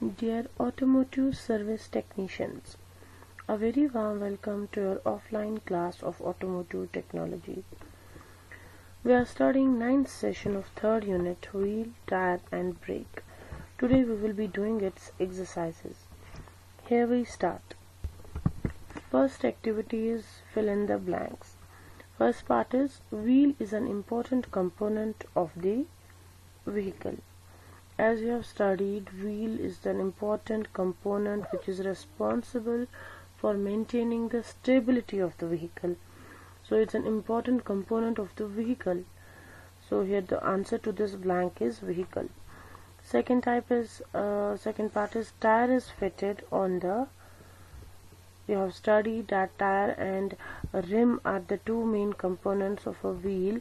Dear automotive service technicians, a very warm welcome to your offline class of automotive technology. We are studying 9th session of 3rd unit, wheel, tire and brake. Today we will be doing its exercises. Here we start. First activity is fill in the blanks. First part is wheel is an important component of the vehicle. As you have studied, wheel is an important component which is responsible for maintaining the stability of the vehicle. So it's an important component of the vehicle. So here the answer to this blank is vehicle. Second part is tire is fitted on the. You have studied that tire and rim are the two main components of a wheel,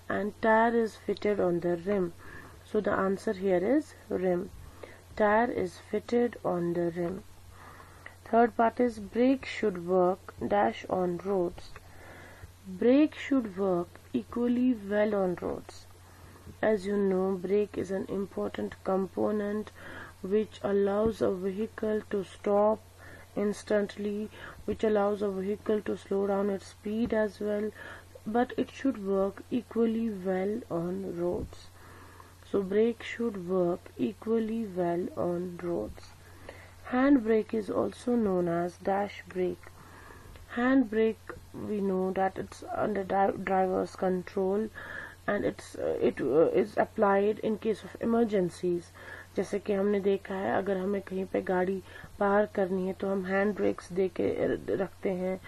and tire is fitted on the rim. So the answer here is rim. Tire is fitted on the rim. Third part is brake should work dash on roads. Brake should work equally well on roads. As you know, brake is an important component which allows a vehicle to stop instantly, which allows a vehicle to slow down its speed as well, but it should work equally well on roads. So brake should work equally well on roads. Handbrake is also known as dash brake. Handbrake, we know that it's under driver's control and it is applied in case of emergencies. जैसे कि हमने देखा है, अगर हमें कहीं पे गाड़ी पार करनी है तो हम हैंड ब्रेक्स दे के रखते हैं,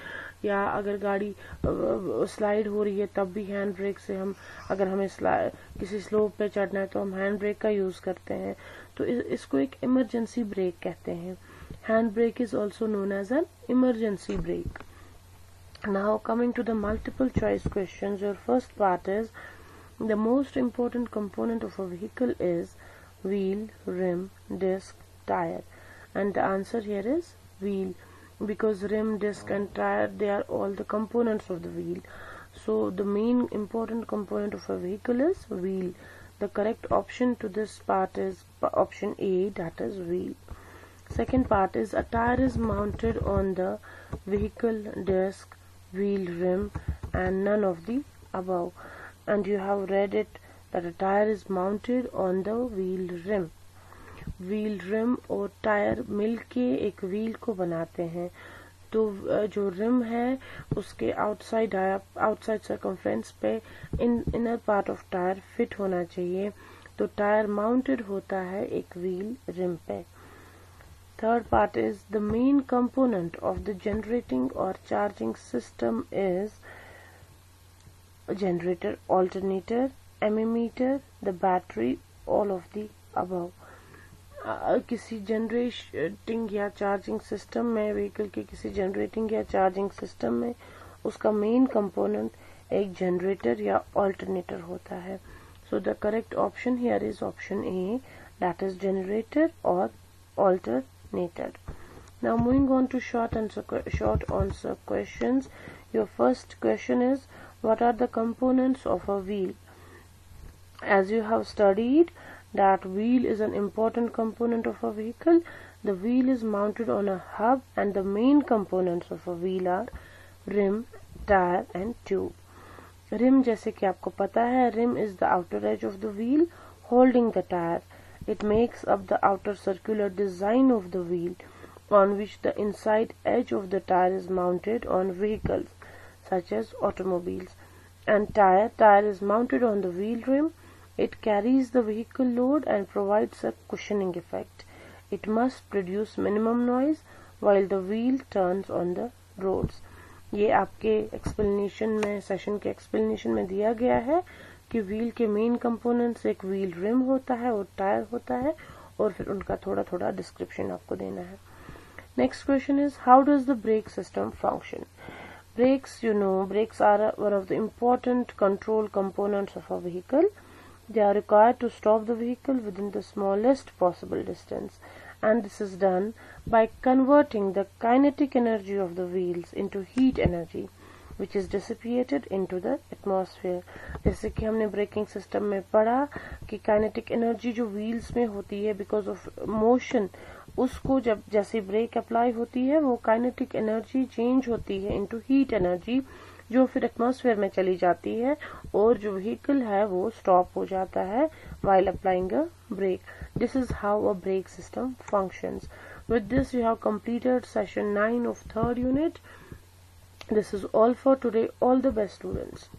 या अगर गाड़ी स्लाइड हो रही है तब भी हैंड ब्रेक से हम, अगर हमें किसी स्लोप पे चढ़ना है तो हम हैंड ब्रेक का यूज करते हैं. तो इसको एक इमरजेंसी ब्रेक कहते हैं. Hand brake is also known as an emergency brake. Now coming to the multiple choice questions, your first part is the most important component of a vehicle is wheel, rim, disc, tire, and the answer here is wheel, because rim, disc and tire, they are all the components of the wheel. So the main important component of a vehicle is wheel. The correct option to this part is option A, that is wheel. Second part is a tire is mounted on the vehicle, disc, wheel, rim and none of the above, and you have read it that a tire is mounted on the wheel rim. Wheel rim और tyre मिलके एक wheel को बनाते हैं. तो जो rim है उसके आउटसाइड सर्कमफ्रेंस पे inner part of tyre fit होना चाहिए. तो टायर माउंटेड होता है एक व्हील रिम पे. Third part is the main component of the generating और charging system is generator, alternator, ammeter, the battery, all of the above. किसी जनरेटिंग या चार्जिंग सिस्टम में, व्हीकल के किसी जनरेटिंग या चार्जिंग सिस्टम में उसका मेन कंपोनेंट एक जनरेटर या ऑल्टरनेटर होता है. So the correct option here is option A, that is generator और alternator. Now moving on to short answer questions. Your first question is, what are the components of a wheel? As you have studied that wheel is an important component of a vehicle, the wheel is mounted on a hub and the main components of a wheel are rim, tire and tube. Rim, जैसे कि आपको पता है, rim is the outer edge of the wheel holding the tire. It makes up the outer circular design of the wheel on which the inside edge of the tire is mounted on vehicles such as automobiles. And tire is mounted on the wheel rim. It carries the vehicle load and provides a cushioning effect. It must produce minimum noise while the wheel turns on the roads. ये आपके explanation में, session के explanation में दिया गया है कि wheel के मेन कंपोनेंट्स एक व्हील रिम होता है और टायर होता है, और फिर उनका थोड़ा थोड़ा डिस्क्रिप्शन आपको देना है. Next question is, how does the brake system function? Brakes, you know, brakes are one of the important control components of a vehicle. They are required to stop the vehicle within the smallest possible distance, and this is done by converting the kinetic energy of the wheels into heat energy. which is dissipated into the atmosphere. जैसे कि हमने braking system में पढ़ा कि kinetic energy जो wheels में होती है बिकॉज ऑफ मोशन, उसको जब जैसे ब्रेक अप्लाई होती है वो काइनेटिक एनर्जी चेंज होती है इनटू हीट एनर्जी, जो फिर एटमॉस्फेयर में चली जाती है और जो व्हीकल है वो स्टॉप हो जाता है while applying a brake. This is how a brake system functions. With this you have completed session 9 of third unit. This is all for today. All the best, students.